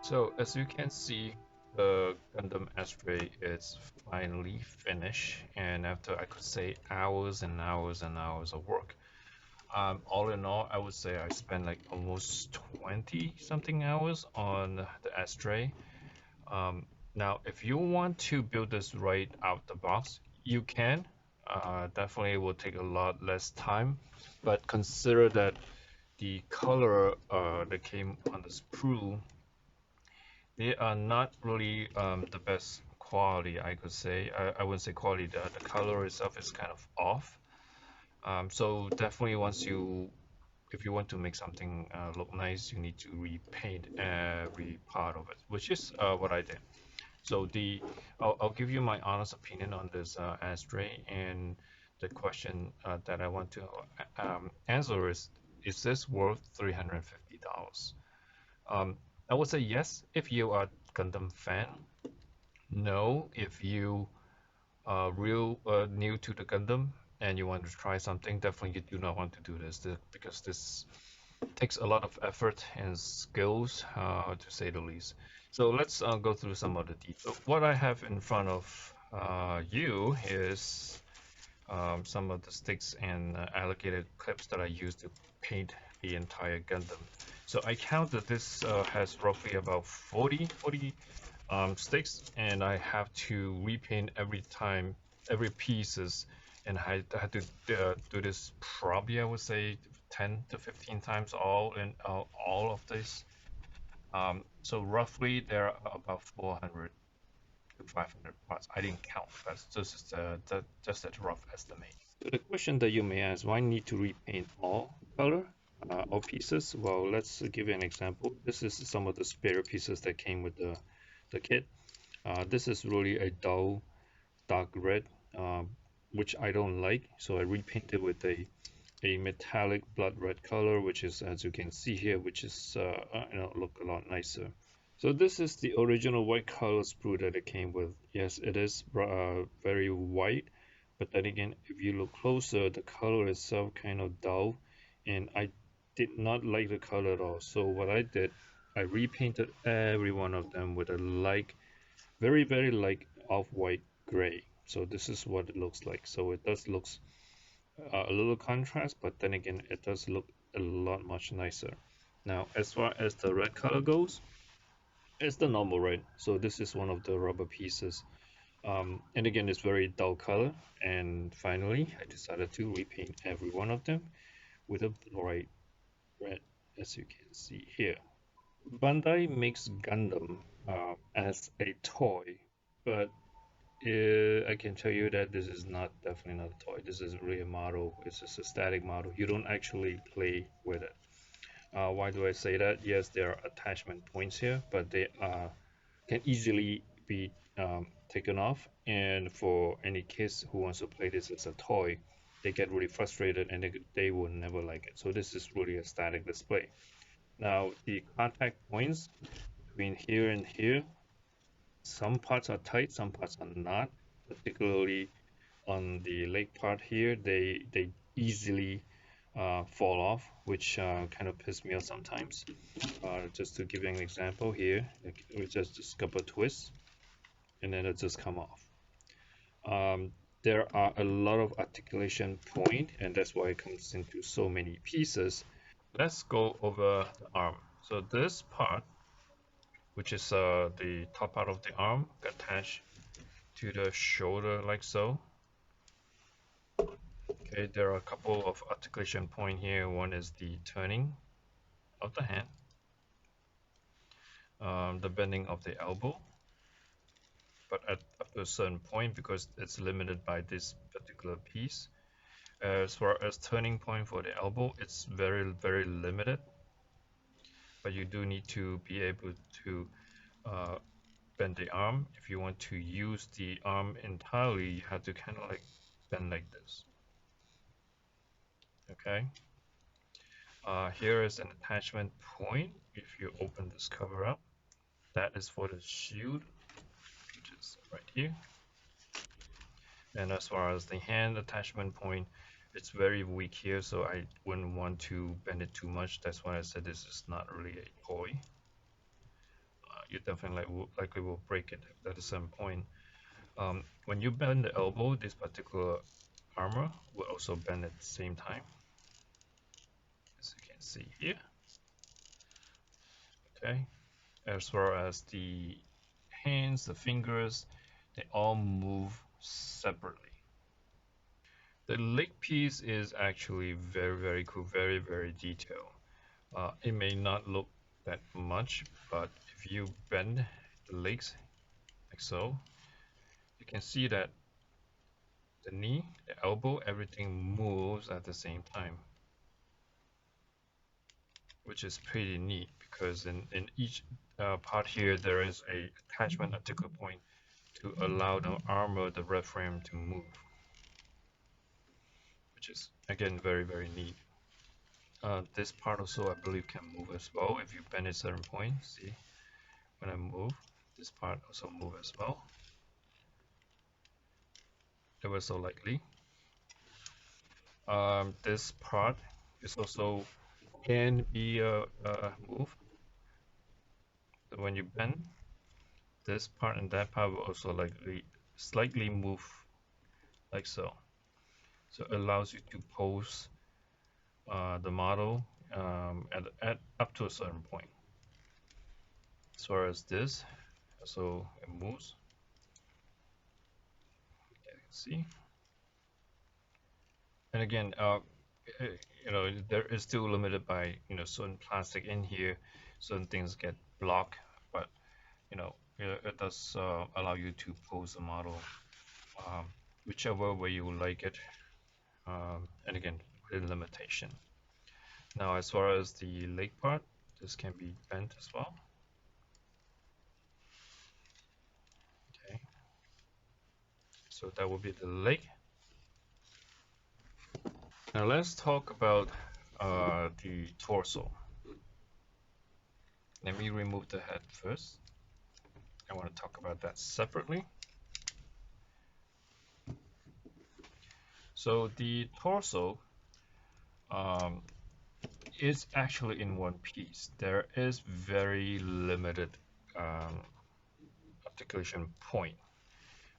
So as you can see, the Gundam Astray is finally finished, and after I could say hours and hours and hours of work. All in all, I would say I spent like almost 20 something hours on the Astray. Um, Now, if you want to build this right out the box, you can. Definitely will take a lot less time, but consider that the color that came on the sprue, they are not really the best quality, I could say. I wouldn't say quality, the color itself is kind of off. So definitely once you, if you want to make something look nice, you need to repaint every part of it, which is what I did. So I'll give you my honest opinion on this Astray, and the question that I want to answer is this worth $350? Um, I would say yes if you are Gundam fan. No, if you are real new to the Gundam and you want to try something, definitely you do not want to do this because this takes a lot of effort and skills, to say the least. So let's go through some of the details. What I have in front of you is some of the sticks and allocated clips that I used to paint the entire Gundam. So I counted this has roughly about 40 sticks, and I have to repaint every time, every pieces, and I had to do this probably I would say 10 to 15 times all of this. So roughly there are about 400 to 500 parts. I didn't count. That's just a rough estimate. So the question that you may ask, why need to repaint all color, all pieces? Well, let's give you an example. This is some of the spare pieces that came with the kit. This is really a dull dark red, which I don't like. So I repainted with a metallic blood red color, which is, as you can see here, which is look a lot nicer. So this is the original white color sprue that it came with. Yes, it is very white, but then again, if you look closer, the color itself kind of dull, and I did not like the color at all. So what I did, I repainted every one of them with a light, very light off-white gray. So this is what it looks like. So it does looks a little contrast, but then again, it does look a lot much nicer. Now, as far as the red color goes, it's the normal red. So this is one of the rubber pieces. And again, it's very dull color. And finally, I decided to repaint every one of them with a bright red, as you can see here. Bandai makes Gundam as a toy, but I can tell you that this is not definitely not a toy. This is really a model. It's just a static model. You don't actually play with it. Why do I say that? Yes, there are attachment points here, but they can easily be taken off. And for any kids who wants to play this as a toy, they get really frustrated and they will never like it. So this is really a static display. Now the contact points between here and here, some parts are tight, some parts are not. Particularly on the leg part here, they easily fall off, which kind of piss me off sometimes. Just to give you an example here, it just a couple twists, and then it just come off. There are a lot of articulation point, and that's why it comes into so many pieces. Let's go over the arm. So this part, which is the top part of the arm, attached to the shoulder like so. Okay, there are a couple of articulation point here. One is the turning of the hand, the bending of the elbow, but at up to a certain point because it's limited by this particular piece. As far as turning point for the elbow, it's very limited, but you do need to be able to uh, bend the arm. If you want to use the arm entirely, you have to kind of like bend like this. Okay. Here is an attachment point. If you open this cover up, that is for the shield, which is right here. And as far as the hand attachment point, it's very weak here, so I wouldn't want to bend it too much. That's why I said this is not really a toy. you definitely likely will break it at a certain point. When you bend the elbow, this particular armor will also bend at the same time, as you can see here. Okay, as well as the hands, the fingers, they all move separately. The leg piece is actually very cool, very detailed. It may not look that much, but if you bend the legs like so, you can see that the knee, the elbow, everything moves at the same time, which is pretty neat because in each part here there is a attachment article point to allow the armor, the red frame to move, which is again very neat. This part also I believe can move as well if you bend a certain point. See, when I move, this part also move as well. Ever so lightly. This part is also can be moved. So when you bend, this part and that part will also likely slightly move like so. So it allows you to pose the model at up to a certain point. As far as this, so it moves. You can see. And again, you know, there is still limited by certain plastic in here. Certain things get blocked, but it does allow you to pose the model um, whichever way you would like it. And again, within limitation. Now, as far as the leg part, this can be bent as well. Okay, so that will be the leg. Now let's talk about the torso. Let me remove the head first. I want to talk about that separately. So the torso is actually in one piece. There is very limited um, articulation point.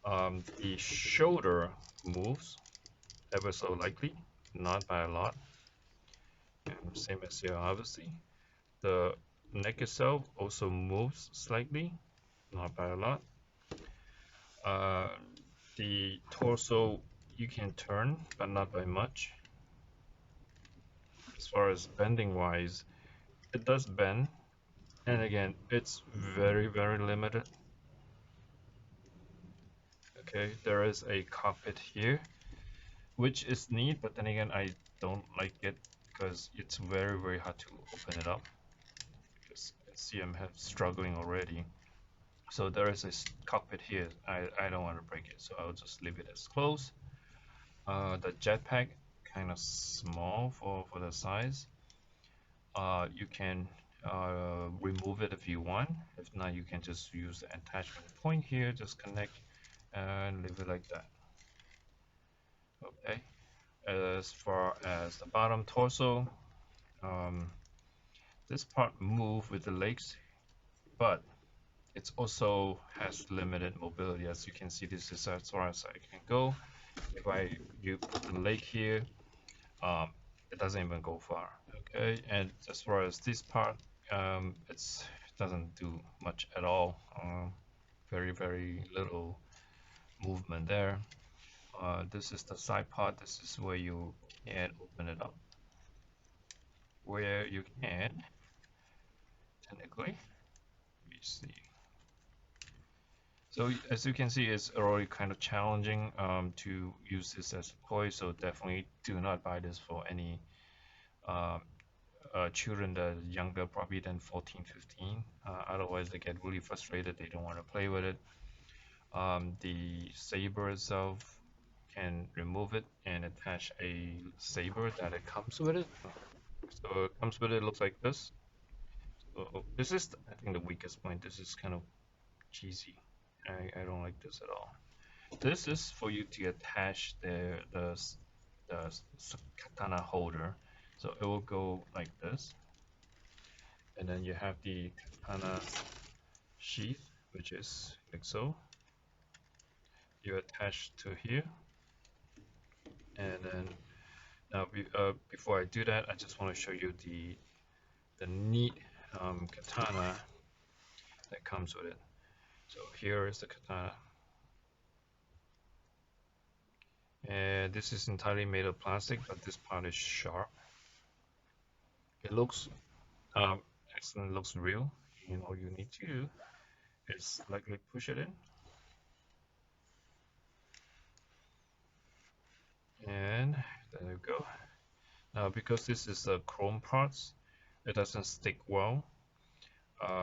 The shoulder moves ever so lightly, not by a lot. And same as here, obviously. The neck itself also moves slightly, not by a lot. Uh, the torso you can turn, but not by much. As far as bending wise, it does bend, and again, it's very limited. Okay, there is a cockpit here, which is neat, but then again, I don't like it because it's very hard to open it up. Because I see I'm struggling already. So there is a cockpit here. I don't want to break it, so I'll just leave it as closed. The jetpack kind of small for the size. You can remove it if you want. If not, you can just use the attachment point here, just connect and leave it like that. Okay. As far as the bottom torso, this part move with the legs, but it also has limited mobility. As you can see, this is as far as I can go. If you put the leg here, it doesn't even go far. Okay, and as far as this part, it doesn't do much at all. Very little movement there. This is the side part. This is where you can open it up. Where you can, technically, let me see. So as you can see, it's already kind of challenging to use this as a toy. So definitely do not buy this for any uh, children that are younger, probably than 14, 15. Otherwise, they get really frustrated. They don't want to play with it. The saber itself can remove it and attach a saber that it comes with it. So it comes with it, looks like this. So this is, I think, the weakest point. This is kind of cheesy. I don't like this at all. This is for you to attach the katana holder. So it will go like this. And then you have the katana sheath, which is like so. You attach to here, and then now before I do that, I just want to show you the neat katana that comes with it. So here is the katana, and this is entirely made of plastic, but this part is sharp. It looks um, excellent, looks real, and all you need to do is lightly push it in, and there you go. Now because this is a chrome parts, it doesn't stick well.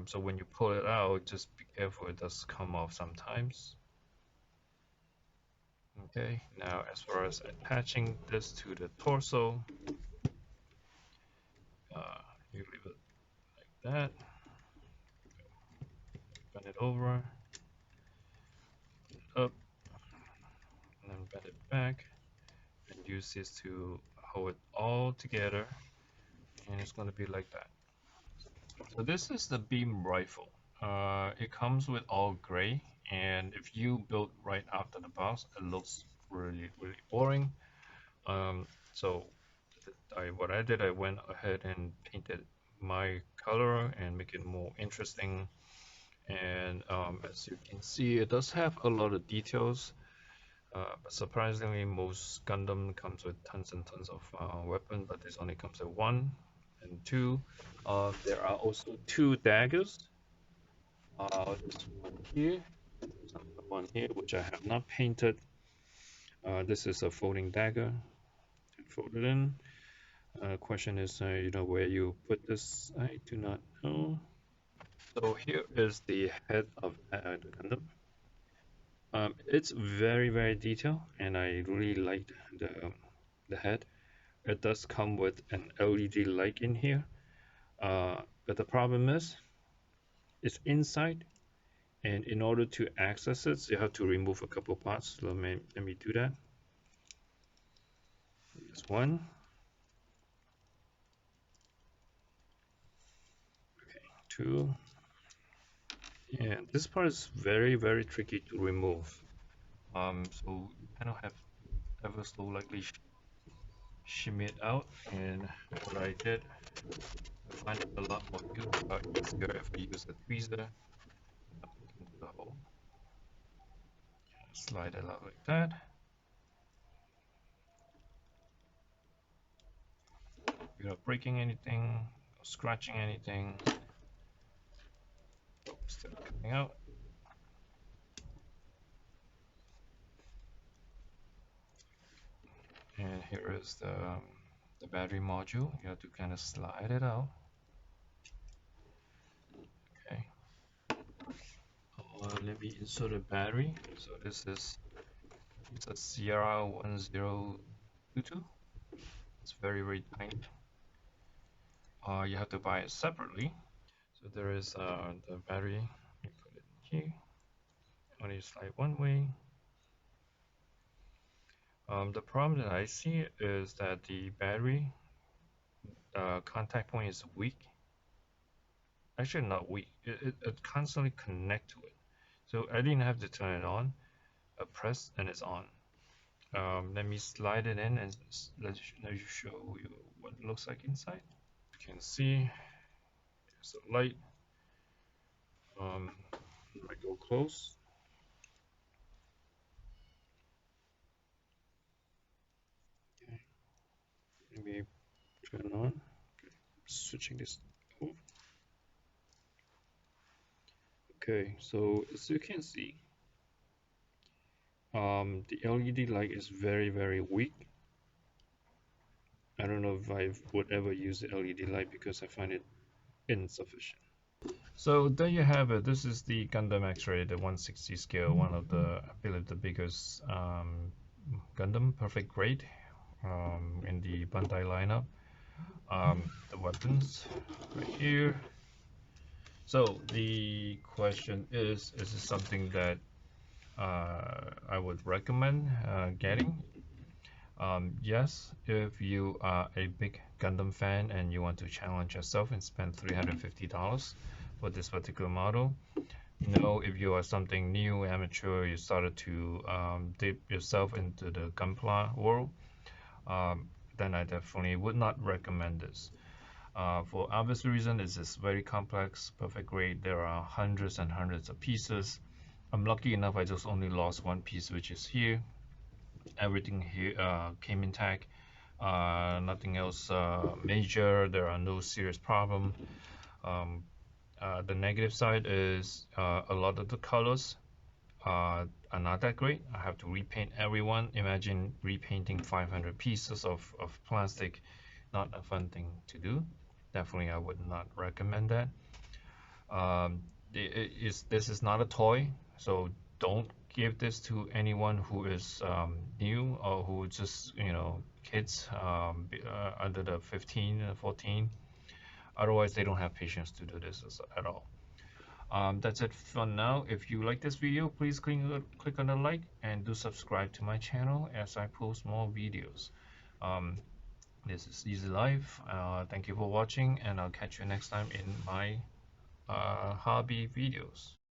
So when you pull it out, just be careful, it does come off sometimes. Okay, now as far as attaching this to the torso, you leave it like that, bend it over, up, and then bend it back, and use this to hold it all together, and it's going to be like that. So this is the beam rifle. It comes with all gray, and if you build right after the box, it looks really boring. So what I did, I went ahead and painted my color and make it more interesting. And as you can see, it does have a lot of details. But surprisingly, most Gundam comes with tons and tons of weapon, but this only comes with one and two. There are also two daggers. This one here, the one here, which I have not painted. This is a folding dagger. Fold it in. Question is, where you put this. I do not know. So here is the head of the Gundam. It's very detailed, and I really liked the head. It does come with an LED light in here, but the problem is, it's inside, and in order to access it, you have to remove a couple parts. Let me do that. This one. Okay, two. And this part is very tricky to remove. So you kind of have ever so lightly shimmy it out, and what I did, I find it a lot more easier if I use a tweezer into the hole. Slide it out like that. Without breaking anything, or scratching anything. Still coming out. And here is the battery module. You have to kind of slide it out. Okay. Let me insert a battery. So this is it's a CR1022. It's very tiny. You have to buy it separately. So there is the battery. You put it here. Only slide one way. The problem that I see is that the battery contact point is weak. Actually, not weak. It constantly connect to it. So I didn't have to turn it on. I press and it's on. Let me slide it in and let you show you what it looks like inside. You can see there's a light. I go close. Okay. Let me turn it on. Okay. Switching this over. Okay, so as you can see, the LED light is very weak. I don't know if I would ever use the LED light because I find it insufficient. So there you have it. This is the Gundam X-Ray, the 160 scale, one of the, I believe, the biggest Gundam, perfect grade in the Bandai lineup. The weapons right here. So the question is this something that I would recommend getting? Yes, if you are a big Gundam fan and you want to challenge yourself and spend $350 for this particular model, If you are something new, amateur, you started to dip yourself into the gunpla world, um, then I definitely would not recommend this. For obvious reason, this is very complex, perfect grade. There are hundreds and hundreds of pieces. I'm lucky enough I just only lost one piece, which is here. Everything here came intact. Nothing else major. There are no serious problem. Um, the negative side is a lot of the colors are not that great. I have to repaint everyone. Imagine repainting 500 pieces of plastic. Not a fun thing to do. Definitely, I would not recommend that. Um, this is not a toy, so don't give this to anyone who is new or who just, kids under the 15 and 14. Otherwise, they don't have patience to do this at all. That's it for now. If you like this video, please click on the like and do subscribe to my channel as I post more videos. Um, this is Easy Life. Thank you for watching, and I'll catch you next time in my hobby videos.